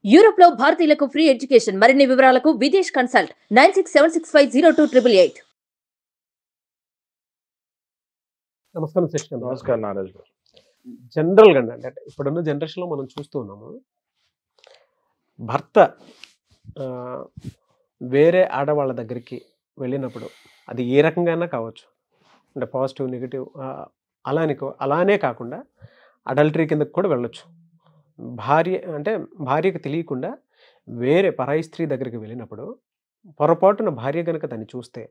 Europe లో భారతీయులకు free education. మరిన్ని వివరాలకు విదేశ్ కన్సల్ట్ 9676502888. నమస్కారం శశికాంత్. నమస్కారం నారాజ్ గారు. జనరల్గా అంటే ఇప్పుడున్న జనరేషన్లో మనం చూస్తూ ఉన్నాము, భర్త వేరే ఆడవాళ్ళ దగ్గరికి వెళ్ళినప్పుడు అది ఏ రకంగా కావచ్చు, అంటే పాజిటివ్ నెగిటివ్ అలానే కాకుండా అడల్టరీ కిందకు కూడా వెళ్ళొచ్చు. భార్యకు తెలియకుండా వేరే పరాయి స్త్రీ దగ్గరికి వెళ్ళినప్పుడు పొరపాటున భార్య కనుక దాన్ని చూస్తే,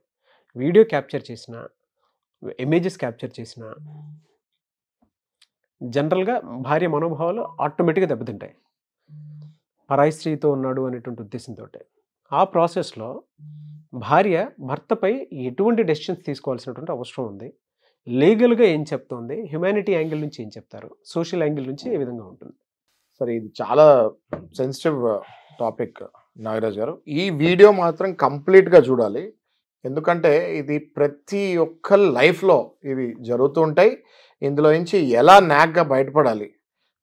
వీడియో క్యాప్చర్ చేసిన, ఇమేజెస్ క్యాప్చర్ చేసిన, జనరల్గా భార్య మనోభావాలు ఆటోమేటిక్గా దెబ్బతింటాయి. పరాయి స్త్రీతో ఉన్నాడు అనేటువంటి ఉద్దేశంతో ఆ ప్రాసెస్లో భార్య భర్తపై ఎటువంటి డెసిషన్స్ తీసుకోవాల్సినటువంటి అవసరం ఉంది, లీగల్గా ఏం చెప్తుంది, హ్యుమానిటీ యాంగిల్ నుంచి ఏం చెప్తారు, సోషల్ యాంగిల్ నుంచి ఏ విధంగా ఉంటుంది? సరే, ఇది చాలా సెన్సిటివ్ టాపిక్ నాగరాజ్ గారు. ఈ వీడియో మాత్రం కంప్లీట్గా చూడాలి. ఎందుకంటే ఇది ప్రతి ఒక్క లైఫ్లో ఇవి జరుగుతూ ఉంటాయి. ఇందులో నుంచి ఎలా నాగ్గా బయటపడాలి,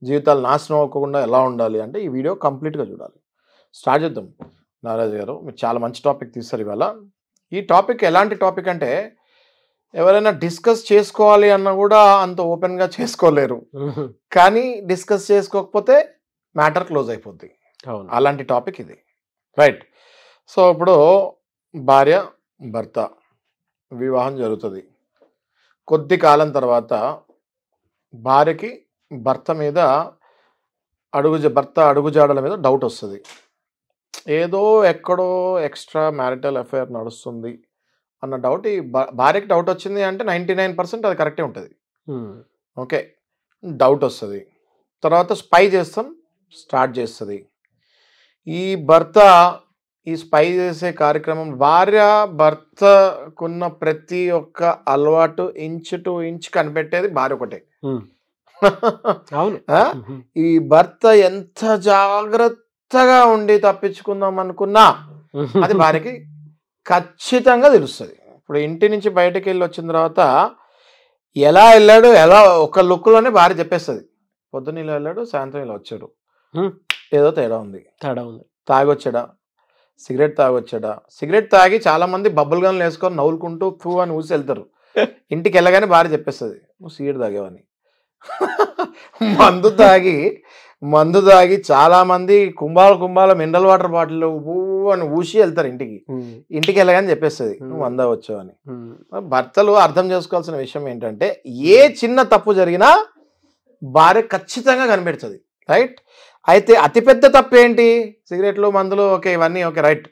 జీవితాలు నాశనం అవ్వకుండా ఎలా ఉండాలి అంటే ఈ వీడియో కంప్లీట్గా చూడాలి. స్టార్ట్ చేద్దాం నాగరాజ్ గారు. మీరు చాలా మంచి టాపిక్ తీస్తారు ఇవాళ. ఈ టాపిక్ ఎలాంటి టాపిక్ అంటే ఎవరైనా డిస్కస్ చేసుకోవాలి అన్నా కూడా అంత ఓపెన్గా చేసుకోలేరు, కానీ డిస్కస్ చేసుకోకపోతే మ్యాటర్ క్లోజ్ అయిపోద్ది. అలాంటి టాపిక్ ఇది, రైట్? సో ఇప్పుడు భార్య భర్త వివాహం జరుగుతుంది. కొద్ది కాలం తర్వాత భార్యకి భర్త మీద భర్త అడుగుజాడల మీద డౌట్ వస్తుంది. ఏదో ఎక్కడో ఎక్స్ట్రా మ్యారిటల్ అఫైర్ నడుస్తుంది అన్న డౌట్. ఈ భార్యకి డౌట్ వచ్చింది అంటే 99% అది కరెక్టే ఉంటుంది. ఓకే, డౌట్ వస్తుంది. తర్వాత స్పై స్టార్ట్ చేస్తుంది. ఈ భర్త ఈ స్పై చేసే కార్యక్రమం భార్య భర్తకున్న ప్రతి ఒక్క అలవాటు ఇంచ్ టు ఇంచ్ కనిపెట్టేది భార్య ఒకటే. ఈ భర్త ఎంత జాగ్రత్తగా ఉండి తప్పించుకుందాం అనుకున్నా అది భార్యకి ఖచ్చితంగా తెలుస్తుంది. ఇప్పుడు ఇంటి నుంచి బయటకు వెళ్ళి వచ్చిన తర్వాత ఎలా వెళ్ళాడు, ఎలా ఒక లుక్లోనే భార్య చెప్పేస్తుంది. పొద్దున్న ఇలా వెళ్ళాడు, సాయంత్రం ఇలా వచ్చాడు, ఏదో తేడా ఉంది. తాగొచ్చాడా, సిగరెట్ తాగొచ్చాడా? సిగరెట్ తాగి చాలా మంది బబ్బుల్ గన్లు వేసుకొని నవ్వులుకుంటూ ఫూ అని ఊసి వెళ్తారు. ఇంటికి వెళ్ళగానే భార్య చెప్పేస్తుంది, నువ్వు సిగరెట్ తాగేవని. మందు తాగి చాలా మంది కుంభాల మినరల్ వాటర్ బాటిల్ అని ఊసి వెళ్తారు ఇంటికి వెళ్ళగానే చెప్పేస్తుంది, నువ్వు మందా వచ్చావు అని. భర్తలు అర్థం చేసుకోవాల్సిన విషయం ఏంటంటే ఏ చిన్న తప్పు జరిగినా భార్య ఖచ్చితంగా కనిపెడుతుంది, రైట్? అయితే అతిపెద్ద తప్పు ఏంటి? సిగరెట్లు, మందులు, ఓకే, ఇవన్నీ ఓకే, రైట్.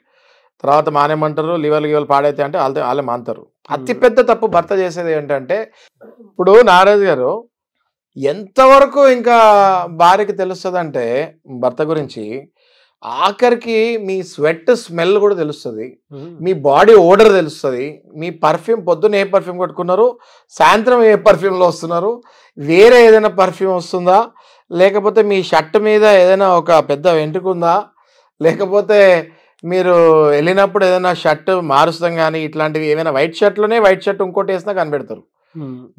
తర్వాత మానేమంటారు, లివర్లు పాడైతే అంటే వాళ్ళే మానుతారు. అతిపెద్ద తప్పు భర్త చేసేది ఏంటంటే, ఇప్పుడు నారాజ్ గారు ఎంతవరకు ఇంకా భార్యకి తెలుస్తుంది అంటే భర్త గురించి, ఆఖరికి మీ స్వెట్ స్మెల్ కూడా తెలుస్తుంది, మీ బాడీ ఓడర్ తెలుస్తుంది, మీ పర్ఫ్యూమ్ పొద్దున్న ఏ పర్ఫ్యూమ్ కొట్టుకున్నారు, సాయంత్రం ఏ పర్ఫ్యూమ్లో వస్తున్నారు, వేరే ఏదైనా పర్ఫ్యూమ్ వస్తుందా, లేకపోతే మీ షర్ట్ మీద ఏదైనా ఒక పెద్ద వెంట్రుక ఉందా, లేకపోతే మీరు వెళ్ళినప్పుడు ఏదైనా షర్ట్ మారుస్తాం కానీ ఇట్లాంటివి ఏమైనా వైట్ షర్ట్లోనే వైట్ షర్ట్ ఇంకోటి వేసినా కనిపెడతారు,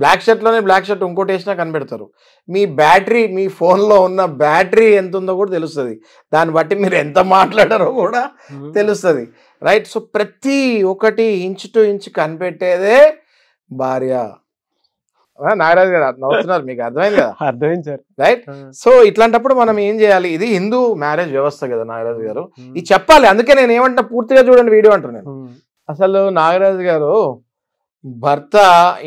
బ్లాక్ షర్ట్లోనే బ్లాక్ షర్ట్ ఇంకోటి వేసినా కనిపెడతారు. మీ బ్యాటరీ, మీ ఫోన్లో ఉన్న బ్యాటరీ ఎంత ఉందో కూడా తెలుస్తుంది. దాన్ని బట్టి మీరు ఎంత మాట్లాడారో కూడా తెలుస్తుంది, రైట్? సో ప్రతి ఒక్కటి ఇంచ్ టు ఇంచ్ కనిపెట్టేదే భార్య. నాగరాజ్ గారు నవ్వుతున్నారు, మీకు అర్థమైంది కదా? అర్థమైంది సార్, రైట్? సో ఇట్లాంటప్పుడు మనం ఏం చేయాలి? ఇది హిందూ మ్యారేజ్ వ్యవస్థ కదా నాగరాజు గారు, ఇది చెప్పాలి. అందుకే నేను ఏమంటున్నా, పూర్తిగా చూడండి వీడియో అంటున్నాను. అసలు నాగరాజు గారు భర్త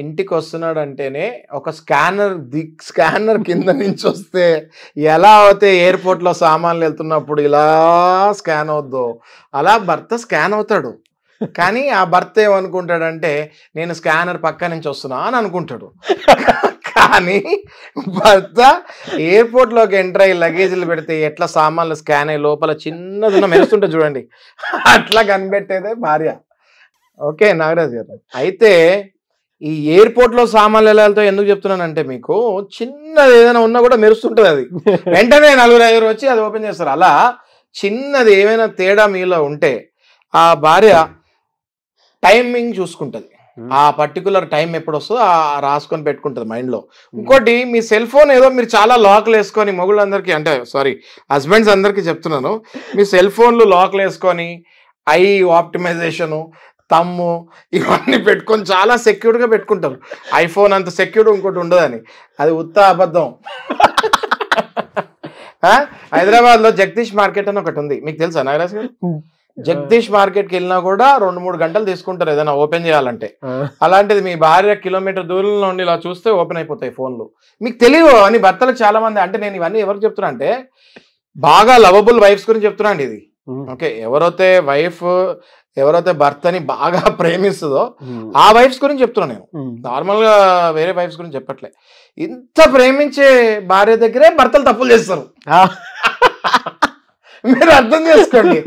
ఇంటికి వస్తున్నాడు అంటేనే ఒక స్కానర్ కింద నుంచి వస్తే ఎలా అయితే ఎయిర్పోర్ట్లో సామాన్లు వెళ్తున్నప్పుడు ఇలా స్కాన్ అవుద్దో అలా భర్త స్కాన్ అవుతాడు. కానీ ఆ భర్త ఏమనుకుంటాడంటే నేను స్కానర్ పక్క నుంచి వస్తున్నా అని అనుకుంటాడు. కానీ భర్త ఎయిర్పోర్ట్లోకి ఎంటర్ అయ్యి లగేజీలు పెడితే ఎట్లా సామాన్లు స్కాన్ అయ్యి లోపల చిన్నదిన్న మెరుస్తుంటే చూడండి, అట్లా కనిపెట్టేదే భార్య. ఓకే నాగరాజ్ గారు, అయితే ఈ ఎయిర్పోర్ట్లో సామాన్లు ఎలా వెళ్తాయో ఎందుకు చెప్తున్నానంటే, మీకు చిన్నది ఏదైనా ఉన్నా కూడా మెరుస్తుంటుంది, అది వెంటనే 4-5 వచ్చి అది ఓపెన్ చేస్తారు. అలా చిన్నది ఏమైనా తేడా మీలో ఉంటే ఆ భార్య టైమింగ్ చూసుకుంటుంది. ఆ పర్టికులర్ టైం ఎప్పుడు వస్తుందో రాసుకొని పెట్టుకుంటుంది మైండ్లో. ఇంకోటి మీ సెల్ ఫోన్ ఏదో మీరు చాలా లాక్లు వేసుకొని, మొగుళ్ళందరికీ అంటే సారీ హస్బెండ్స్ అందరికీ చెప్తున్నాను, మీ సెల్ ఫోన్లు లాక్లు వేసుకొని ఐ ఆప్టిమైజేషను తమ్ము ఇవన్నీ పెట్టుకొని చాలా సెక్యూర్గా పెట్టుకుంటారు. ఐఫోన్ అంత సెక్యూర్ ఇంకోటి ఉండదని, అది ఉత్త అబద్ధం. హైదరాబాద్లో జగదీష్ మార్కెట్ అని ఒకటి ఉంది, మీకు తెలుసా నాగరాజ్ గారు? జగదీష్ మార్కెట్కి వెళ్ళినా కూడా 2-3 గంటలు తీసుకుంటారు ఏదైనా ఓపెన్ చేయాలంటే. అలాంటిది మీ భార్య కిలోమీటర్ దూరంలో ఉండి ఇలా చూస్తే ఓపెన్ అయిపోతాయి ఫోన్లు. మీకు తెలియవు అని భర్తలకు చాలా మంది. అంటే నేను ఇవన్నీ ఎవరికి చెప్తున్నా అంటే బాగా లవబుల్ వైఫ్స్ గురించి చెప్తున్నా అండి ఇది. ఓకే, ఎవరైతే భర్తని బాగా ప్రేమిస్తుందో ఆ వైఫ్స్ గురించి చెప్తున్నా నేను. నార్మల్ గా వేరే వైఫ్స్ గురించి చెప్పట్లే. ఇంత ప్రేమించే భార్య దగ్గరే భర్తలు తప్పులు చేస్తారు. మీరు అర్థం చేసుకోండి.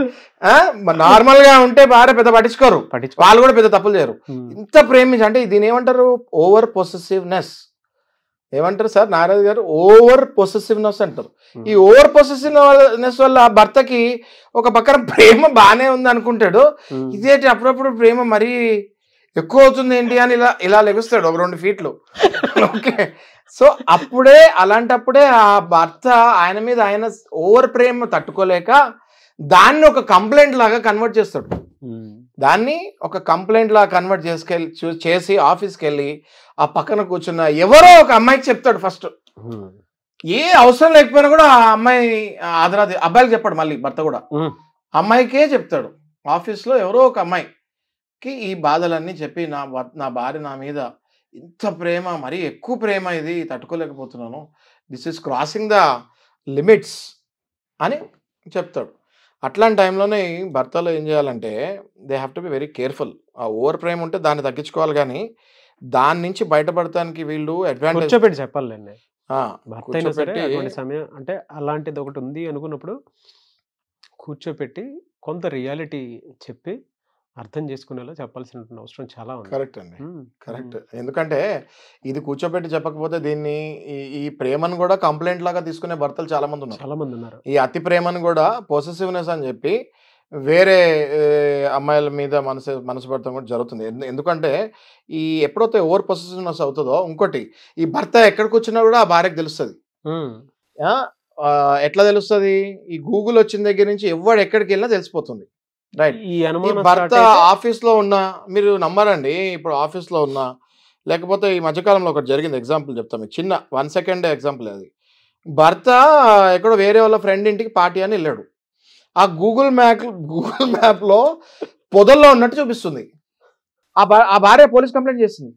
నార్మల్ గా ఉంటే భార్య పెద్ద పట్టించుకోరు, వాళ్ళు కూడా పెద్ద తప్పులు చేయరు. ఇంత ప్రేమించి అంటే దీని ఏమంటారు, ఓవర్ పొసెసివ్నెస్. ఏమంటారు సార్ నారాజ్ గారు? ఓవర్ పొసెసివ్నెస్ అంటారు. ఈ ఓవర్ పొసెసివ్నెస్ వల్ల భర్తకి ఒక పక్కన ప్రేమ బాగానే ఉంది అనుకుంటాడు, ఇదేంటి అప్పుడప్పుడు ప్రేమ మరీ ఎక్కువ అవుతుంది ఏంటి అని ఇలా లెగుస్తాడు ఒక 2 ఫీట్లు. ఓకే, సో అలాంటప్పుడే ఆ భర్త ఆయన మీద ఆయన ఓవర్ ప్రేమ తట్టుకోలేక దాన్ని ఒక కంప్లైంట్ లాగా కన్వర్ట్ చేస్తాడు. దాన్ని ఒక కంప్లైంట్ లాగా కన్వర్ట్ చేసి ఆఫీస్కి వెళ్ళి ఆ పక్కన కూర్చున్న ఎవరో ఒక అమ్మాయికి చెప్తాడు. ఫస్ట్ ఏ అవసరం లేకపోయినా కూడా ఆ అమ్మాయి అబ్బాయికి చెప్పాడు, మళ్ళీ భర్త కూడా అమ్మాయికే చెప్తాడు. ఆఫీస్లో ఎవరో ఒక అమ్మాయికి ఈ బాధలన్నీ చెప్పి నా భార్య నా మీద ఇంత ప్రేమ, మరీ ఎక్కువ ప్రేమ, ఇది తట్టుకోలేకపోతున్నాను, this is crossing the limits అని చెప్తాడు. అట్లాంటి టైంలోనే భర్తలు ఏం చేయాలంటే they have to be very careful. ఆ ఓవర్ ప్రేమ ఉంటే దాన్ని తగ్గించుకోవాలి, కానీ దాని నుంచి బయటపడటానికి వీళ్ళు అడ్వాంటేజ్ చెప్పాలండి. సమయం అంటే అలాంటిది ఒకటి ఉంది అనుకున్నప్పుడు కూర్చోపెట్టి కొంత రియాలిటీ చెప్పి అర్థం చేసుకునేలా చెప్పాల్సిన అవసరం చాలా ఉంది. కరెక్ట్ అండి, కరెక్ట్. ఎందుకంటే ఇది కూర్చోబెట్టి చెప్పకపోతే దీన్ని ఈ ప్రేమను కూడా కంప్లైంట్ లాగా తీసుకునే భర్తలు చాలా మంది ఉన్నారు. ఈ అతి ప్రేమను కూడా పొసెసివ్నెస్ అని చెప్పి వేరే అమ్మాయిల మీద మనసు పడటం కూడా జరుగుతుంది. ఎందుకంటే ఎప్పుడైతే ఓవర్ పొసెసివ్నెస్ అవుతుందో, ఇంకోటి ఈ భర్త ఎక్కడికి వచ్చినా కూడా ఆ భార్యకు తెలుస్తుంది. ఎట్లా తెలుస్తుంది? ఈ గూగుల్ వచ్చిన దగ్గర నుంచి ఎవడు ఎక్కడికి వెళ్ళినా తెలిసిపోతుంది. రైట్. ఈ భర్త ఆఫీస్లో ఉన్నా, మీరు నమ్మరండి, ఇప్పుడు ఆఫీస్లో ఉన్నా, లేకపోతే ఈ మధ్యకాలంలో ఒకటి జరిగింది, ఎగ్జాంపుల్ చెప్తాను మీకు, చిన్న 1 సెకండ్ ఎగ్జాంపుల్. అది భర్త ఎక్కడో వేరే వాళ్ళ ఫ్రెండ్ ఇంటికి పార్టీ అని వెళ్ళాడు. ఆ గూగుల్ మ్యాప్లో పొదల్లో ఉన్నట్టు చూపిస్తుంది. ఆ భార్య పోలీస్ కంప్లైంట్ చేస్తుంది.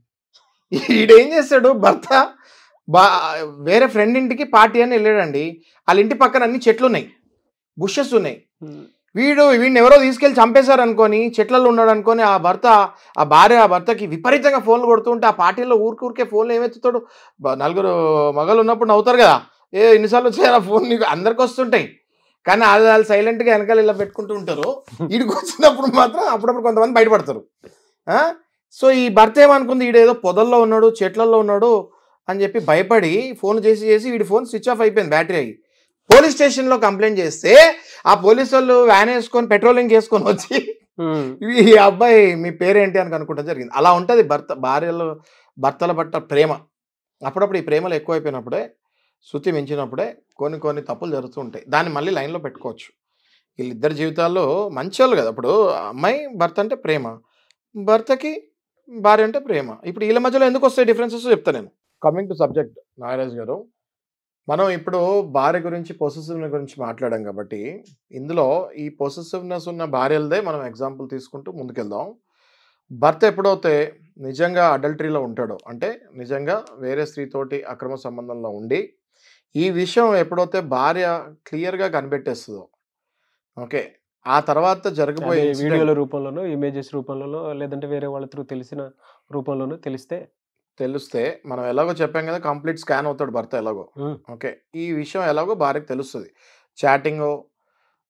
ఈడేం చేస్తాడు, భర్త వేరే ఫ్రెండ్ ఇంటికి పార్టీ అని వెళ్ళాడండి. వాళ్ళ ఇంటి పక్కన అన్ని చెట్లు ఉన్నాయి, బుషెస్ ఉన్నాయి. వీడిని ఎవరో తీసుకెళ్ళి చంపేశారు అనుకొని, చెట్లలో ఉన్నాడు అనుకొని ఆ భర్తకి విపరీతంగా ఫోన్లు కొడుతుంటే, ఆ పార్టీలో ఊరికే ఫోన్లు ఏమెత్తుతాడు. 4 మగలు ఉన్నప్పుడు నవ్వుతారు కదా, ఎన్నిసార్లు వచ్చారు ఆ ఫోన్, నీకు అందరికి వస్తుంటాయి, కానీ వాళ్ళు సైలెంట్గా వెనకాల ఇలా పెట్టుకుంటూ ఉంటారు. వీడికి వచ్చినప్పుడు మాత్రం అప్పుడప్పుడు కొంతమంది బయటపడతారు. సో ఈ భర్త ఏమనుకుంది, వీడేదో పొదల్లో ఉన్నాడు, చెట్లలో ఉన్నాడు అని చెప్పి భయపడి ఫోన్ చేసి వీడి ఫోన్ స్విచ్ ఆఫ్ అయిపోయింది, బ్యాటరీ అయ్యి. పోలీస్ స్టేషన్లో కంప్లైంట్ చేస్తే ఆ పోలీసు వాళ్ళు వ్యాన్ వేసుకొని పెట్రోలింగ్ చేసుకొని వచ్చి ఈ అబ్బాయి మీ పేరేంటి అని కనుక్కుంటా జరిగింది. అలా ఉంటుంది భర్తల పట్ల ప్రేమ. అప్పుడప్పుడు ఈ ప్రేమలు ఎక్కువైపోయినప్పుడే, శృతి మించినప్పుడే కొన్ని తప్పులు జరుగుతూ ఉంటాయి. దాన్ని మళ్ళీ లైన్లో పెట్టుకోవచ్చు. వీళ్ళిద్దరి జీవితాల్లో మంచి వాళ్ళు కదా. ఇప్పుడు అమ్మాయి భర్త అంటే ప్రేమ, భర్తకి భార్య అంటే ప్రేమ. ఇప్పుడు వీళ్ళ మధ్యలో ఎందుకు వస్తాయి డిఫరెన్సెస్ చెప్తాను నేను. కమింగ్ టు సబ్జెక్ట్ నాగరాజ్ గారు, మనం ఇప్పుడు భార్య గురించి, పొసెసివ్నెస్ గురించి మాట్లాడాం కాబట్టి, ఇందులో ఈ పొసెసివ్నెస్ ఉన్న భార్యలదే మనం ఎగ్జాంపుల్ తీసుకుంటూ ముందుకెళ్దాం. భర్త ఎప్పుడైతే నిజంగా అడల్టరీలో ఉంటాడో, అంటే నిజంగా వేరే స్త్రీతోటి అక్రమ సంబంధంలో ఉండి, ఈ విషయం ఎప్పుడైతే భార్య క్లియర్గా కనిపెట్టేస్తుందో, ఓకే, ఆ తర్వాత జరగబోయే వీడియోల రూపంలోనో, ఇమేజెస్ రూపంలోనో, లేదంటే వేరే వాళ్ళ త్రూ తెలిసిన రూపంలోనో తెలిస్తే మనం ఎలాగో చెప్పాం కదా, కంప్లీట్ స్కాన్ అవుతాడు భర్త ఎలాగో. ఓకే, ఈ విషయం ఎలాగో భార్యకు తెలుస్తుంది. చాటింగో,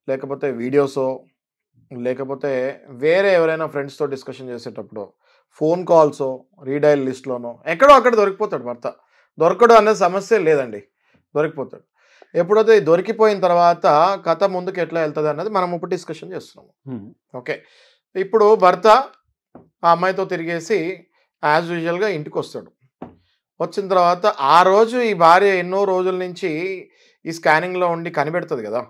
లేకపోతే వీడియోసో, లేకపోతే వేరే ఎవరైనా ఫ్రెండ్స్తో డిస్కషన్ చేసేటప్పుడు ఫోన్ కాల్సో, రీడైల్ లిస్ట్లోనో ఎక్కడో అక్కడ దొరికిపోతాడు భర్త. దొరకడం అనేది సమస్య లేదండి, దొరికిపోతాడు. ఎప్పుడైతే దొరికిపోయిన తర్వాత కథ ముందుకు ఎట్లా వెళ్తుంది అన్నది మనం ఇప్పుడు డిస్కషన్ చేస్తున్నాము. ఓకే, ఇప్పుడు భర్త ఆ అమ్మాయితో తిరిగేసి యాజ్ యూజువల్గా ఇంటికి వస్తాడు. వచ్చిన తర్వాత ఆ రోజు ఈ భార్య ఎన్నో రోజుల నుంచి ఈ స్కానింగ్లో ఉండి కనిపెడుతుంది కదా.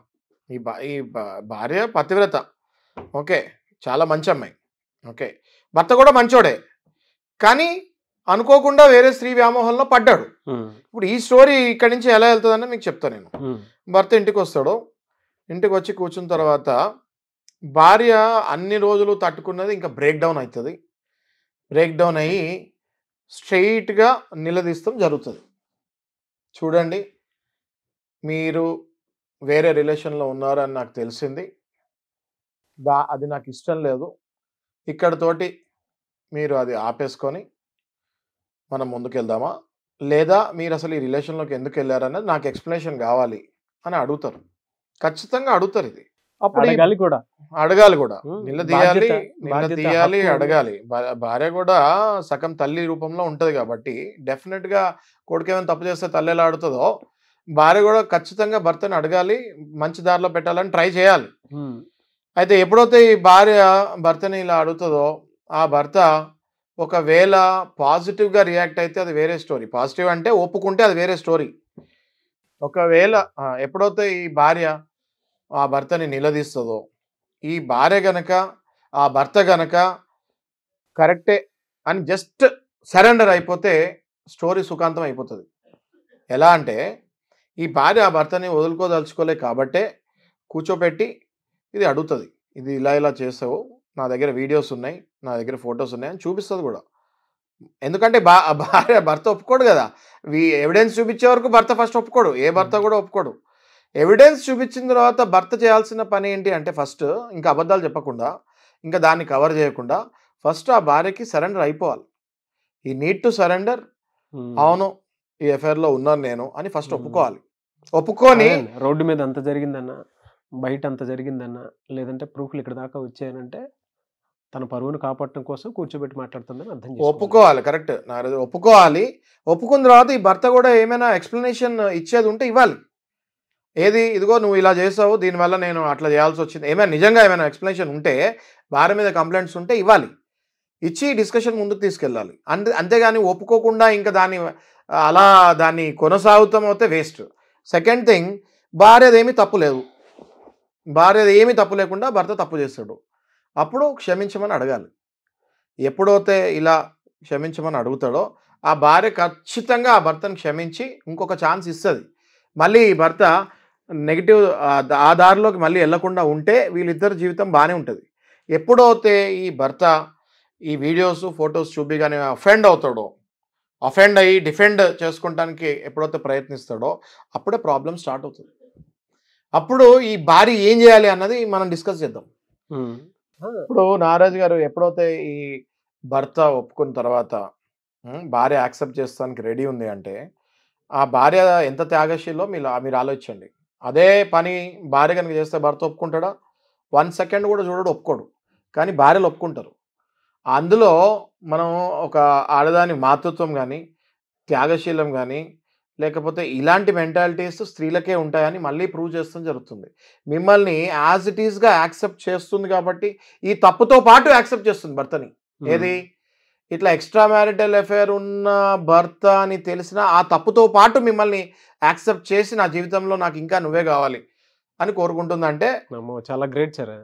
భార్య పతివ్రత, ఓకే, చాలా మంచి అమ్మాయి, ఓకే, భర్త కూడా మంచోడే, కానీ అనుకోకుండా వేరే స్త్రీ వ్యామోహంలో పడ్డాడు. ఇప్పుడు ఈ స్టోరీ ఇక్కడి నుంచి ఎలా వెళ్తుందని మీకు చెప్తాను నేను. భర్త ఇంటికి వస్తాడు, ఇంటికి వచ్చి కూర్చున్న తర్వాత భార్య అన్ని రోజులు తట్టుకున్నది ఇంకా బ్రేక్ డౌన్ అవుతుంది. బ్రేక్ డౌన్ అయ్యి స్ట్రెయిట్గా నిలదీస్తాం జరుగుతుంది. చూడండి, మీరు వేరే రిలేషన్లో ఉన్నారని నాకు తెలిసింది, అది నాకు ఇష్టం లేదు, ఇక్కడతోటి మీరు అది ఆపేసుకొని మనం ముందుకెళ్దామా, లేదా మీరు అసలు ఈ రిలేషన్లోకి ఎందుకు వెళ్ళారన్నది నాకు ఎక్స్ప్లెనేషన్ కావాలి అని అడుగుతారు. ఖచ్చితంగా అడుగుతారు. ఇది అప్పుడు అడగాలి కూడా, నిలదీయాలి, అడగాలి. భార్య కూడా సగం తల్లి రూపంలో ఉంటది కాబట్టి డెఫినెట్ గా కొడుకు ఏమైనా తప్పు చేస్తే తల్లి ఎలా అడుగుతుందో భార్య కూడా ఖచ్చితంగా భర్తని అడగాలి, మంచి దారిలో పెట్టాలని ట్రై చేయాలి. అయితే ఎప్పుడైతే ఈ భార్య భర్తని ఇలా అడుగుతుందో ఆ భర్త ఒకవేళ పాజిటివ్గా రియాక్ట్ అయితే అది వేరే స్టోరీ. పాజిటివ్ అంటే ఒప్పుకుంటే అది వేరే స్టోరీ. ఒకవేళ ఎప్పుడైతే ఈ భార్య ఆ భర్తని నిలదీస్తుందో, ఈ భార్య గనక ఆ భర్త గనక కరెక్టే అని జస్ట్ సరెండర్ అయిపోతే స్టోరీ సుఖాంతం అయిపోతుంది. ఎలా అంటే ఈ భార్య ఆ భర్తని వదులుకోదలుచుకోలే కాబట్టే కూర్చోపెట్టి ఇది అడుగుతుంది, ఇది ఇలా ఇలా చేసావు, నా దగ్గర వీడియోస్ ఉన్నాయి, నా దగ్గర ఫొటోస్ ఉన్నాయి అని చూపిస్తుంది కూడా. ఎందుకంటే భార్య భర్త ఒప్పుకోడు కదా, ఎవిడెన్స్ చూపించే వరకు భర్త ఫస్ట్ ఒప్పుకోడు, ఏ భర్త కూడా ఒప్పుకోడు. ఎవిడెన్స్ చూపించిన తర్వాత భర్త చేయాల్సిన పని ఏంటి అంటే ఫస్ట్ ఇంకా అబద్ధాలు చెప్పకుండా, ఇంకా దాన్ని కవర్ చేయకుండా ఫస్ట్ ఆ భార్యకి సరెండర్ అయిపోవాలి. ఈ నీడ్ టు సరెండర్, అవును ఈ ఎఫ్ఐఆర్లో ఉన్నాను నేను అని ఫస్ట్ ఒప్పుకోవాలి. ఒప్పుకొని రోడ్డు మీద అంత జరిగిందన్న, బయట అంత జరిగిందన్న, లేదంటే ప్రూఫ్లు ఇక్కడ దాకా వచ్చాయనంటే తన పరువును కాపాడటం కోసం కూర్చోబెట్టి మాట్లాడుతుందని అర్థం చేసుకోవాలి. ఒప్పుకోవాలి, కరెక్ట్ నారదు, ఒప్పుకోవాలి. ఒప్పుకున్న తర్వాత ఈ భర్త కూడా ఏమైనా ఎక్స్ప్లెనేషన్ ఇచ్చేది ఉంటే ఇవ్వాలి. ఏది, ఇదిగో నువ్వు ఇలా చేసావు, దీనివల్ల నేను అట్లా చేయాల్సి వచ్చింది, ఏమైనా నిజంగా ఏమైనా ఎక్స్ప్లెనేషన్ ఉంటే, భార్య మీద కంప్లైంట్స్ ఉంటే ఇవ్వాలి, ఇచ్చి డిస్కషన్ ముందుకు తీసుకెళ్ళాలి. అంతేగాని ఒప్పుకోకుండా ఇంకా దాన్ని కొనసాగుతాం అయితే వేస్ట్. సెకండ్ థింగ్, భార్యది ఏమీ తప్పు లేదు, భార్యది ఏమీ తప్పు లేకుండా భర్త తప్పు చేస్తాడు, అప్పుడు క్షమించమని అడగాలి. ఎప్పుడైతే ఇలా క్షమించమని అడుగుతాడో ఆ భార్య ఖచ్చితంగా ఆ భర్తను క్షమించి ఇంకొక ఛాన్స్ ఇస్తుంది. మళ్ళీ ఈ భర్త నెగిటివ్ ఆ దారిలోకి మళ్ళీ వెళ్లకుండా ఉంటే వీళ్ళిద్దరి జీవితం బాగానే ఉంటుంది. ఎప్పుడైతే ఈ భర్త ఈ వీడియోస్ ఫొటోస్ చూపిగానే అఫెండ్ అయ్యి డిఫెండ్ చేసుకోవడానికి ఎప్పుడైతే ప్రయత్నిస్తాడో అప్పుడే ప్రాబ్లం స్టార్ట్ అవుతుంది. అప్పుడు ఈ భార్య ఏం చేయాలి అన్నది మనం డిస్కస్ చేద్దాం. ఇప్పుడు నారాజు గారు ఎప్పుడైతే ఈ భర్త ఒప్పుకున్న తర్వాత భార్య యాక్సెప్ట్ చేస్తానికి రెడీ ఉంది అంటే ఆ భార్య ఎంత త్యాగశీలో మీరు ఆలోచించండి. అదే పని భార్య కనుక చేస్తే భర్త ఒప్పుకుంటాడా? 1 సెకండ్ కూడా చూడడు, ఒప్పుకోడు. కానీ భార్యలు ఒప్పుకుంటారు. అందులో మనం ఒక ఆడదాని మాతృత్వం కానీ త్యాగశీలం కానీ లేకపోతే ఇలాంటి మెంటాలిటీస్ స్త్రీలకే ఉంటాయని మళ్ళీ ప్రూవ్ చేస్తూ జరుగుతుంది. మిమ్మల్ని యాజ్ ఇట్ ఈస్గా యాక్సెప్ట్ చేస్తుంది కాబట్టి ఈ తప్పుతో పాటు యాక్సెప్ట్ చేస్తుంది భర్తని. ఏది, ఇట్లా ఎక్స్ట్రా మ్యారిటల్ అఫైర్ ఉన్న భర్త అని తెలిసిన ఆ తప్పుతో పాటు మిమ్మల్ని యాక్సెప్ట్ చేసి నా జీవితంలో నాకు ఇంకా నువ్వే కావాలి అని కోరుకుంటుందంటే చాలా గ్రేట్ సార్.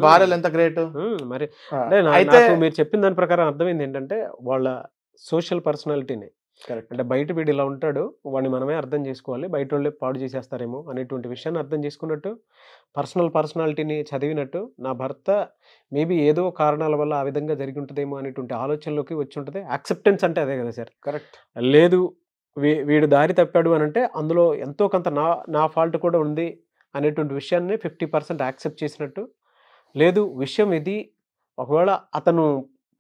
భార్యలు ఎంత గ్రేట్. మరి అయితే మీరు చెప్పిన దాని ప్రకారం అర్థమైంది ఏంటంటే వాళ్ళ సోషల్ పర్సనాలిటీని, అంటే బయట వీడు ఇలా ఉంటాడు, వాడిని మనమే అర్థం చేసుకోవాలి, బయట వాళ్ళే పాడు చేసేస్తారేమో అనేటువంటి విషయాన్ని అర్థం చేసుకున్నట్టు, పర్సనాలిటీని చదివినట్టు, నా భర్త మేబీ ఏదో కారణాల వల్ల ఆ విధంగా జరిగి ఉంటుందేమో అనేటువంటి ఆలోచనలోకి వచ్చి ఉంటుంది. యాక్సెప్టెన్స్ అంటే అదే కదా సార్. కరెక్ట్. లేదు వీడు దారి తప్పాడు అని అంటే అందులో ఎంతో కొంత నా ఫాల్ట్ కూడా ఉంది అనేటువంటి విషయాన్ని 50% యాక్సెప్ట్ చేసినట్టు. లేదు విషయం ఇది, ఒకవేళ అతను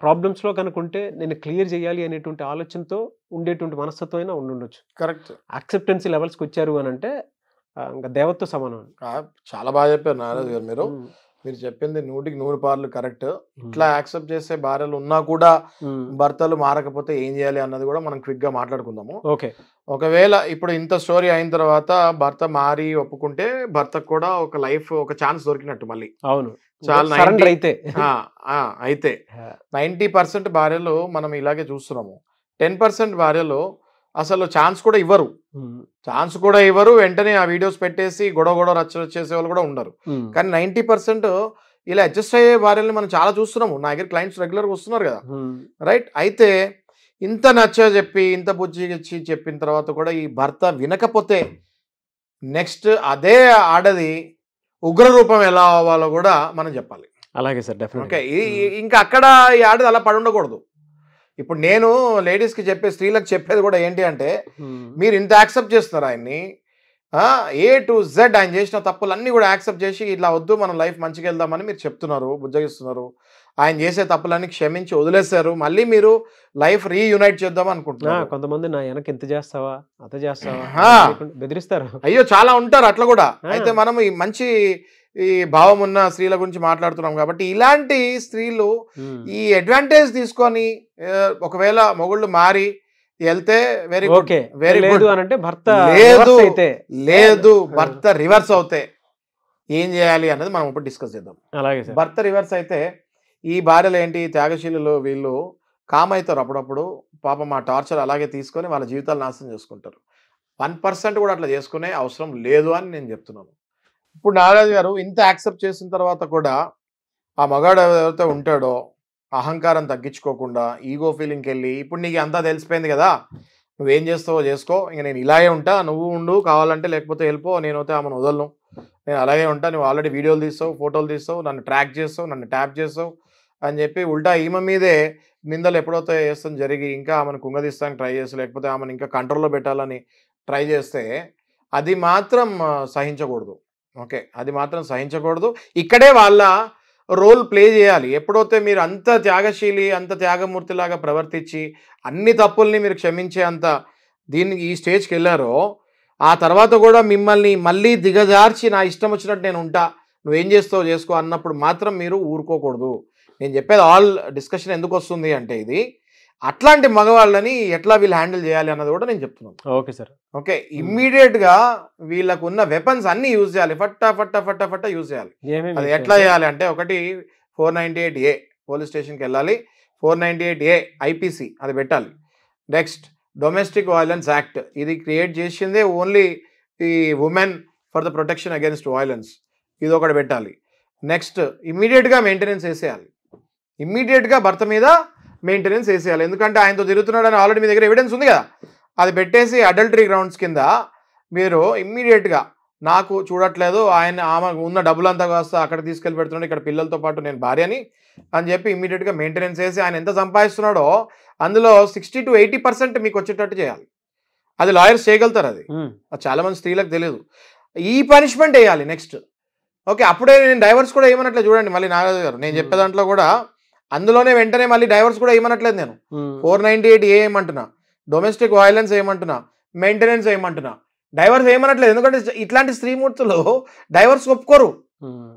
ప్రాబ్లమ్స్లో కనుకుంటే నేను క్లియర్ చేయాలి అనేటువంటి ఆలోచనతో ఉండేటువంటి మనస్తత్వం అయినా ఉండొచ్చు. కరెక్ట్. యాక్సెప్టెన్సీ లెవెల్స్కి వచ్చారు అని అంటే ఇంకా దేవతతో సమానం. చాలా బాగా చెప్పారు నారాజు గారు మీరు. మీరు చెప్పింది 100% కరెక్ట్. ఇట్లా యాక్సెప్ట్ చేసే భార్యలు ఉన్నా కూడా భర్తలు మారకపోతే ఏం చేయాలి అన్నది కూడా మనం క్విక్ గా మాట్లాడుకుందాము. ఓకే. ఒకవేళ ఇప్పుడు ఇంత స్టోరీ అయిన తర్వాత భర్త మారి ఒప్పుకుంటే భర్తకు కూడా ఒక లైఫ్ ఒక ఛాన్స్ దొరికినట్టు మళ్ళీ. అవును, చాలా సరెండర్ అయితే అయితే 90% భార్యలు మనం ఇలాగే చూస్తున్నాము. 10% భార్యలు అసలు ఛాన్స్ కూడా ఇవ్వరు. వెంటనే ఆ వీడియోస్ పెట్టేసి గొడవ రచ్చేసే వాళ్ళు కూడా ఉండరు. కానీ 90% ఇలా అడ్జస్ట్ అయ్యే భార్యల్ని మనం చాలా చూస్తున్నాము. నా దగ్గర క్లయింట్స్ రెగ్యులర్గా వస్తున్నారు కదా, రైట్. అయితే ఇంత చెప్పి ఇంత బుజ్జి ఇచ్చి చెప్పిన తర్వాత కూడా ఈ భర్త వినకపోతే నెక్స్ట్ అదే ఆడది ఉగ్ర రూపం ఎలా అవ్వాలో కూడా మనం చెప్పాలి. అలాగే సార్, డెఫినెట్. ఓకే, ఇంకా అక్కడ ఈ ఆడది అలా పడి ఉండకూడదు. ఇప్పుడు నేను లేడీస్కి స్త్రీలకు చెప్పేది కూడా ఏంటి అంటే, మీరు ఇంత యాక్సెప్ట్ చేస్తున్నారు ఆయన్ని, A to Z ఆయన చేసిన తప్పులన్నీ కూడా యాక్సెప్ట్ చేసి ఇట్లా వద్దు మనం లైఫ్ మంచిగా వెళ్దామని మీరు చెప్తున్నారు, బుజ్జగిస్తున్నారు. ఆయన చేసే తప్పులన్నీ క్షమించి వదిలేశారు. మళ్ళీ మీరు లైఫ్ రీయునైట్ చేద్దాం అనుకుంటున్నారు. కొంతమంది నా వెనక ఇంత చేస్తావా అత చేస్తావా బెదిరిస్తారు. అయ్యో చాలా ఉంటారు అట్లా కూడా. అయితే మనం ఈ మంచి ఈ భావం ఉన్న స్త్రీల గురించి మాట్లాడుతున్నాం కాబట్టి ఇలాంటి స్త్రీలు ఈ అడ్వాంటేజ్ తీసుకొని ఒకవేళ మొగుళ్ళు మారి వెళ్తే వెరీ గుడ్, వెరీ గుడ్. అంటే భర్త లేదు భర్త రివర్స్ అవుతే ఏం చేయాలి అన్నది మనం ఇప్పుడు డిస్కస్ చేద్దాం. అలాగే సార్. భర్త రివర్స్ అయితే ఈ భార్యలు ఏంటి, త్యాగశీలు, వీళ్ళు కామ్ అవుతారు అప్పుడప్పుడు. పాపం ఆ టార్చర్ అలాగే తీసుకొని వాళ్ళ జీవితాలు నాశనం చేసుకుంటారు. 1% కూడా అట్లా చేసుకునే అవసరం లేదు అని నేను చెప్తున్నాను. ఇప్పుడు నాగరాజు గారు ఇంత యాక్సెప్ట్ చేసిన తర్వాత కూడా ఆ మగాడు ఎవరైతే ఉంటాడో అహంకారం తగ్గించుకోకుండా ఈగో ఫీలింగ్కి వెళ్ళి, ఇప్పుడు నీకు అంతా తెలిసిపోయింది కదా, నువ్వేం చేస్తావో చేసుకో, ఇంక నేను ఇలాగే ఉంటా, నువ్వు ఉండు కావాలంటే, లేకపోతే వెళ్ళిపో, నేనైతే ఆమెను వదలను, నేను అలాగే ఉంటా, నువ్వు ఆల్రెడీ వీడియోలు తీస్తావు, ఫోటోలు తీస్తావు, నన్ను ట్రాక్ చేస్తావు, నన్ను ట్యాప్ చేస్తావు అని చెప్పి ఉల్టా ఈమె మీదే నిందలు ఎప్పుడైతే వేస్తాం జరిగి ఇంకా ఆమెను కుంగదీస్తానికి ట్రై చేసి, లేకపోతే ఆమెను ఇంకా కంట్రోల్లో పెట్టాలని ట్రై చేస్తే అది మాత్రం సహించకూడదు. ఓకే, అది మాత్రం సహించకూడదు. ఇక్కడే వాళ్ళ రోల్ ప్లే చేయాలి. ఎప్పుడైతే మీరు అంత త్యాగశీలి, అంత త్యాగమూర్తిలాగా ప్రవర్తించి అన్ని తప్పుల్ని మీరు క్షమించే అంత ఈ స్టేజ్కి వెళ్ళారో, ఆ తర్వాత కూడా మిమ్మల్ని మళ్ళీ దిగజార్చి నా ఇష్టం వచ్చినట్టు నేను ఉంటా, నువ్వేం చేస్తావు చేసుకో అన్నప్పుడు మాత్రం మీరు ఊరుకోకూడదు. నేను చెప్పేది ఆల్ డిస్కషన్ ఎందుకు వస్తుంది అంటే, ఇది అట్లాంటి మగవాళ్ళని ఎట్లా వీళ్ళు హ్యాండిల్ చేయాలి అన్నది కూడా నేను చెప్తున్నాను. Okay sir. ఓకే, ఇమ్మీడియట్గా వీళ్ళకు ఉన్న వెపన్స్ అన్ని యూజ్ చేయాలి, ఫట్టా యూజ్ చేయాలి. అది ఎట్లా చేయాలి అంటే, ఒకటి 498A పోలీస్ స్టేషన్కి వెళ్ళాలి, 498A IPC అది పెట్టాలి. నెక్స్ట్ డొమెస్టిక్ వైలెన్స్ యాక్ట్, ఇది క్రియేట్ చేసిందే ఓన్లీ ఈ women for the protection against violence, ఇది ఒకటి పెట్టాలి. నెక్స్ట్ ఇమ్మీడియట్గా మెయింటెనెన్స్ వేసేయాలి, ఇమ్మీడియట్గా భర్త మీద మెయింటెనెన్స్ వేసేయాలి. ఎందుకంటే ఆయనతో తిరుగుతున్నాడని ఆల్రెడీ మీ దగ్గర ఎవిడెన్స్ ఉంది కదా, అది పెట్టేసి అడల్టరీ గ్రౌండ్స్ కింద మీరు ఇమ్మీడియట్గా నాకు చూడట్లేదు, ఆమె ఉన్న డబ్బులంతా కాస్త అక్కడ తీసుకెళ్ళి పెడుతున్నాడు, ఇక్కడ పిల్లలతో పాటు నేను భార్యని అని చెప్పి ఇమ్మీడియట్గా మెయింటెనెన్స్ వేసి ఆయన ఎంత సంపాదిస్తున్నాడో అందులో 60 to 80% మీకు వచ్చేటట్టు చేయాలి. అది లాయర్స్ చేయగలుగుతారు, అది చాలా మంది స్త్రీలకు తెలియదు. ఈ పనిష్మెంట్ వేయాలి నెక్స్ట్. ఓకే, అప్పుడే నేను డైవర్స్ కూడా ఏమన్నట్లే చూడండి. మళ్ళీ నాగరాజు గారు నేను చెప్పే దాంట్లో కూడా అందులోనే వెంటనే మళ్ళీ డైవర్స్ కూడా ఏమనట్లేదు నేను. 498A ఏమంటున్నా, డొమెస్టిక్ వైలెన్స్ ఏమంటున్నా, మెయింటెనెన్స్ ఏమంటున్నా, డైవర్స్ ఏమనట్లేదు. ఎందుకంటే ఇట్లాంటి స్త్రీమూర్తులు డైవర్స్ ఒప్పుకోరు.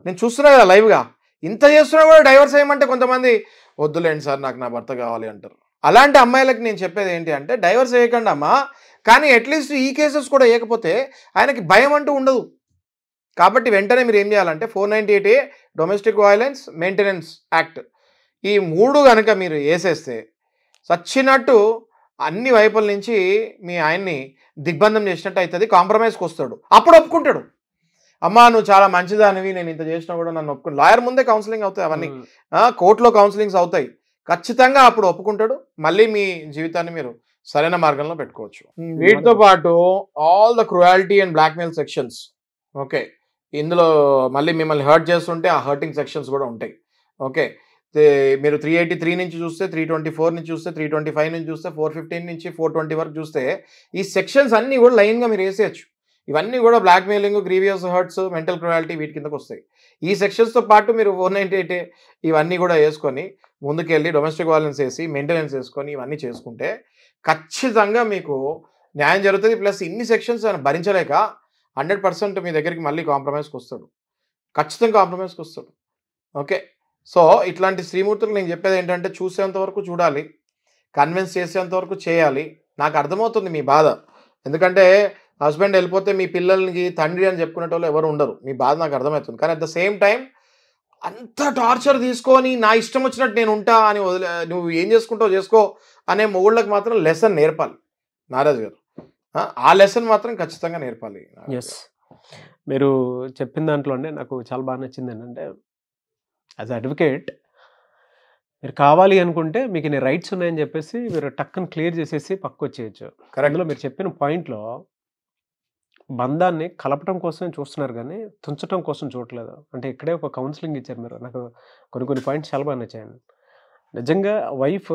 నేను చూస్తున్నా కదా లైవ్గా, ఇంత చేస్తున్నా కూడా డైవర్స్ ఏమంటే కొంతమంది వద్దులేండి సార్ నాకు నా భర్త కావాలి అంటారు. అలాంటి అమ్మాయిలకి నేను చెప్పేది ఏంటి అంటే, డైవర్స్ వేయకండి అమ్మా, కానీ అట్లీస్ట్ ఈ కేసెస్ కూడా వేయకపోతే ఆయనకి భయం అంటూ ఉండదు. కాబట్టి వెంటనే మీరు ఏం చేయాలంటే 498A domestic violence maintenance act, ఈ 3 కనుక మీరు వేసేస్తే సచ్చినట్టు అన్ని వైపుల నుంచి మీ ఆయన్ని దిగ్బంధం చేసినట్టు అవుతుంది. కాంప్రమైజ్కి వస్తాడు, అప్పుడు ఒప్పుకుంటాడు. అమ్మా నువ్వు చాలా మంచిదానివి, నేను ఇంత చేసినా కూడా నన్ను ఒప్పుకుని, లాయర్ ముందే కౌన్సిలింగ్ అవుతాయి, అవన్నీ కోర్టులో కౌన్సిలింగ్స్ అవుతాయి, ఖచ్చితంగా అప్పుడు ఒప్పుకుంటాడు. మళ్ళీ మీ జీవితాన్ని మీరు సరైన మార్గంలో పెట్టుకోవచ్చు. వీటితో పాటు all the cruelty and blackmail sections, okay, ఇందులో మళ్ళీ మిమ్మల్ని హర్ట్ చేస్తుంటే ఆ హర్టింగ్ సెక్షన్స్ కూడా ఉంటాయి. ఓకే, మీరు 383 నుంచి చూస్తే, 324 నుంచి చూస్తే, 325 నుంచి చూస్తే, 415 నుంచి 420 వరకు చూస్తే ఈ సెక్షన్స్ అన్నీ కూడా లైన్గా మీరు వేసేయచ్చు. ఇవన్నీ కూడా blackmailing, grievous hurts, mental cruelty వీటి కిందకు వస్తాయి. ఈ సెక్షన్స్తో పాటు మీరు 498 ఇవన్నీ కూడా వేసుకొని ముందుకెళ్ళి డొమెస్టిక్ వైలెన్స్ వేసి మెయింటెనెన్స్ వేసుకొని ఇవన్నీ చేసుకుంటే ఖచ్చితంగా మీకు న్యాయం జరుగుతుంది. ప్లస్ ఇన్ని సెక్షన్స్ భరించలేక 100% మీ దగ్గరికి మళ్ళీ కాంప్రమైజ్కి వస్తాడు, ఖచ్చితంగా కాంప్రమైజ్కి వస్తాడు. ఓకే. సో ఇట్లాంటి శ్రీమూర్తులు నేను చెప్పేది ఏంటంటే చూసేంత వరకు చూడాలి, కన్విన్స్ చేసేంత వరకు చేయాలి. నాకు అర్థమవుతుంది మీ బాధ. ఎందుకంటే హస్బెండ్ వెళ్ళిపోతే మీ పిల్లలకి తండ్రి అని చెప్పుకునేటోళ్ళు ఎవరు ఉండరు. మీ బాధ నాకు అర్థమవుతుంది. కానీ అట్ ద సేమ్ టైం అంత టార్చర్ తీసుకొని నా ఇష్టం వచ్చినట్టు నేను ఉంటా అని నువ్వు ఏం చేసుకుంటావు చేసుకో అనే మొగుళ్ళకి మాత్రం లెసన్ నేర్పాలి నారాజ్ గారు. ఆ లెసన్ మాత్రం ఖచ్చితంగా నేర్పాలి. ఎస్, మీరు చెప్పిన దాంట్లోనే నాకు చాలా బాగా నచ్చింది ఏంటంటే, యాజ్ అడ్వకేట్ మీరు కావాలి అనుకుంటే మీకు నీ రైట్స్ ఉన్నాయని చెప్పేసి మీరు టక్కని క్లియర్ చేసేసి పక్కకు వచ్చేయచ్చు. అందులో మీరు చెప్పిన పాయింట్లో బంధాన్ని కలపటం కోసం చూస్తున్నారు కానీ తుంచటం కోసం చూడట్లేదు. అంటే ఇక్కడే ఒక కౌన్సిలింగ్ ఇచ్చారు మీరు. నాకు కొన్ని పాయింట్స్ చాలా బాగా నచ్చాయండి. నిజంగా వైఫ్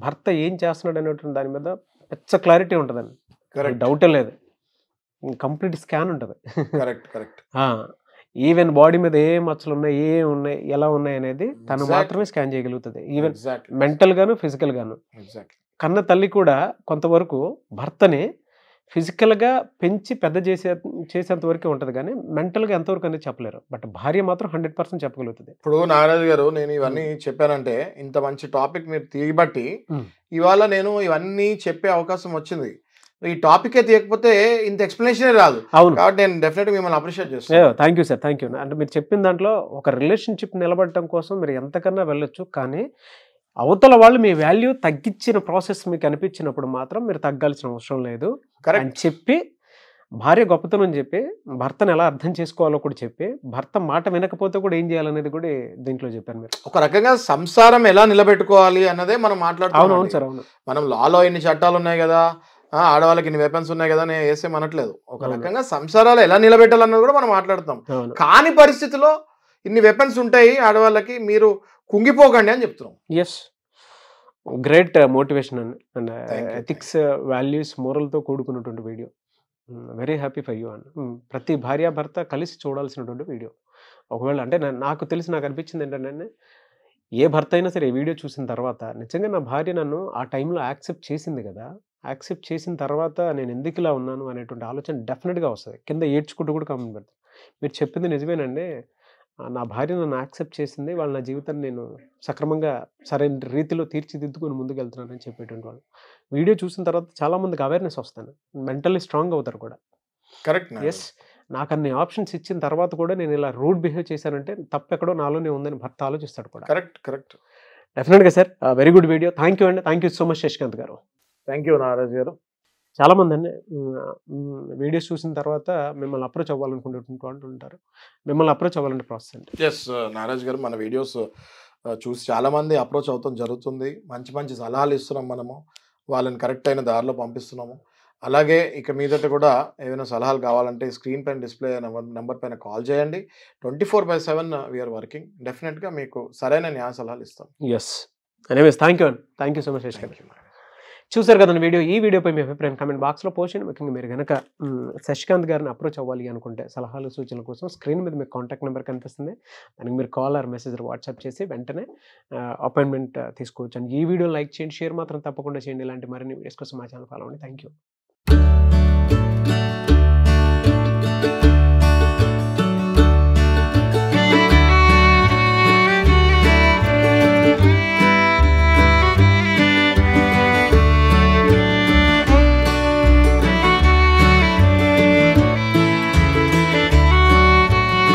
భర్త ఏం చేస్తున్నాడు అనేటువంటి దాని మీద పెద్ద క్లారిటీ ఉంటుందండి, డౌటే లేదు. కంప్లీట్ స్కాన్ ఉంటుంది. ఈవెన్ బాడీ మీద ఏ మచ్చలు ఉన్నాయి, ఏ ఉన్నాయి, ఎలా ఉన్నాయి అనేది తను మాత్రమే స్కాన్ చేయగలుగుతుంది. ఈవెన్ మెంటల్ గాను ఫిజికల్ గాను. కన్న తల్లి కూడా కొంతవరకు భర్తని ఫిజికల్గా పెంచి పెద్ద చేసేంత వరకే ఉంటుంది కానీ మెంటల్గా ఎంతవరకు అనేది చెప్పలేరు. బట్ భార్య మాత్రం 100% చెప్పగలుగుతుంది. ఇప్పుడు నాగరాజు గారు నేను ఇవన్నీ చెప్పానంటే ఇంత మంచి టాపిక్ మీరు తీయబట్టి ఇవాళ నేను ఇవన్నీ చెప్పే అవకాశం వచ్చింది. ఈ టాపికే తీయకపోతే ఇంత ఎక్స్ప్లెనేషనే రాదు. అవును, కాబట్టి నేను డెఫినెట్గా మిమ్మల్ని అప్రిషియేట్ చేస్తాను. Thank you sir, thank you. అంటే మీరు చెప్పిన దాంట్లో ఒక రిలేషన్షిప్ నిలబడటం కోసం మీరు ఎంతకన్నా వెళ్ళొచ్చు, కానీ అవతల వాళ్ళు మీ వాల్యూ తగ్గించిన ప్రాసెస్ మీకు అనిపించినప్పుడు మాత్రం మీరు తగ్గాల్సిన అవసరం లేదు అని చెప్పి, భార్య గొప్పతనం చెప్పి, భర్తను ఎలా అర్థం చేసుకోవాలో కూడా చెప్పి, భర్త మాట వినకపోతే కూడా ఏం చేయాలనేది కూడా దీంట్లో చెప్పారు మీరు. ఒక రకంగా సంసారం ఎలా నిలబెట్టుకోవాలి అన్నదే మనం మాట్లాడుతాం. అవును సార్, అవును. మనం లాలో ఇన్ని చట్టాలు ఉన్నాయి కదా, ఆడవాళ్ళకి ఇన్ని వెపన్స్ ఉన్నాయి కదా అని వేసేమనట్లేదు. ఒక రకంగా సంసారాలు ఎలా నిలబెట్టాలన్నది కూడా మనం మాట్లాడుతాం. కాని పరిస్థితిలో ఇన్ని వెపన్స్ ఉంటాయి ఆడవాళ్ళకి, మీరు కుంగిపోకండి అని చెప్తున్నాం. Yes, great motivation and ethics, values, మోరల్తో కూడుకున్నటువంటి వీడియో. Very happy for you and ప్రతి భార్యాభర్త కలిసి చూడాల్సినటువంటి వీడియో. ఒకవేళ అంటే నాకు అనిపించింది ఏంటంటే, ఏ భర్త అయినా సరే ఈ వీడియో చూసిన తర్వాత నిజంగా నా భార్య నన్ను ఆ టైంలో యాక్సెప్ట్ చేసింది కదా, యాక్సెప్ట్ చేసిన తర్వాత నేను ఎందుకు ఇలా ఉన్నాను అనేటువంటి ఆలోచన డెఫినెట్గా వస్తుంది. కింద ఏడ్చుకుంటూ కూడా కామెంట్ పెడతాను. మీరు చెప్పింది నిజమేనండి, నా భార్య నన్ను యాక్సెప్ట్ చేసింది, వాళ్ళ నా జీవితాన్ని నేను సక్రమంగా సరైన రీతిలో తీర్చిదిద్దుకొని ముందుకు వెళ్తున్నానని చెప్పేటువంటి వాళ్ళు వీడియో చూసిన తర్వాత చాలామందికి అవేర్నెస్ వస్తాను, మెంటల్లీ స్ట్రాంగ్ అవుతారు కూడా. కరెక్ట్. ఎస్, నాకు అన్ని ఆప్షన్స్ ఇచ్చిన తర్వాత కూడా నేను ఇలా రూడ్ బిహేవ్ చేశానంటే తప్పెక్కడో నాలోనే ఉందని భర్త ఆలోచిస్తాడు కూడా. కరెక్ట్. డెఫినెట్గా sir, very good video. Thank you అండి, thank you so much Shashikanth గారు. థ్యాంక్ యూ నారాజ్ గారు. చాలామంది అండి వీడియోస్ చూసిన తర్వాత మిమ్మల్ని అప్రోచ్ అవ్వాలనుకుంటుంటారు. మిమ్మల్ని అప్రోచ్ అవ్వాలంటే ప్రాసెస్ అండి. ఎస్ నారాజ్ గారు, మన వీడియోస్ చూసి చాలామంది అప్రోచ్ అవుతాం జరుగుతుంది. మంచి సలహాలు ఇస్తున్నాం, మనము వాళ్ళని కరెక్ట్ అయిన దారిలో పంపిస్తున్నాము. అలాగే ఇక మీదట కూడా ఏమైనా సలహాలు కావాలంటే స్క్రీన్ పైన డిస్ప్లే నెంబర్ పైన కాల్ చేయండి. 24/7 వీఆర్ వర్కింగ్. డెఫినెట్గా మీకు సరైన న్యాయ సలహాలు ఇస్తాం. ఎస్, ఎనీవేస్ థ్యాంక్ యూ అండి, thank you so much Shashikanth. చూసారు కదండి వీడియో. ఈ వీడియోపై మీ అభిప్రాయం కామెంట్ బాక్స్లో పోస్ట్ చేయండి. ముఖ్యంగా మీరు కనుక శశికాంత్ గారిని అప్రోచ్ అవ్వాలి అనుకుంటే సలహాలు సూచనల కోసం స్క్రీన్ మీద మీకు కాంటాక్ట్ నెంబర్ కనిపిస్తుంది. దానికి మీరు కాల్ ఆర్ మెసేజ్ వాట్సాప్ చేసి వెంటనే అపాయింట్మెంట్ తీసుకోవచ్చు. అండ్ ఈ వీడియో లైక్ చేయండి, షేర్ మాత్రం తప్పకుండా చేయండి. ఇలాంటి మరిన్ని వీడియోస్ కోసం మా ఛానల్ ఫాలో అవ్వండి. Thank you.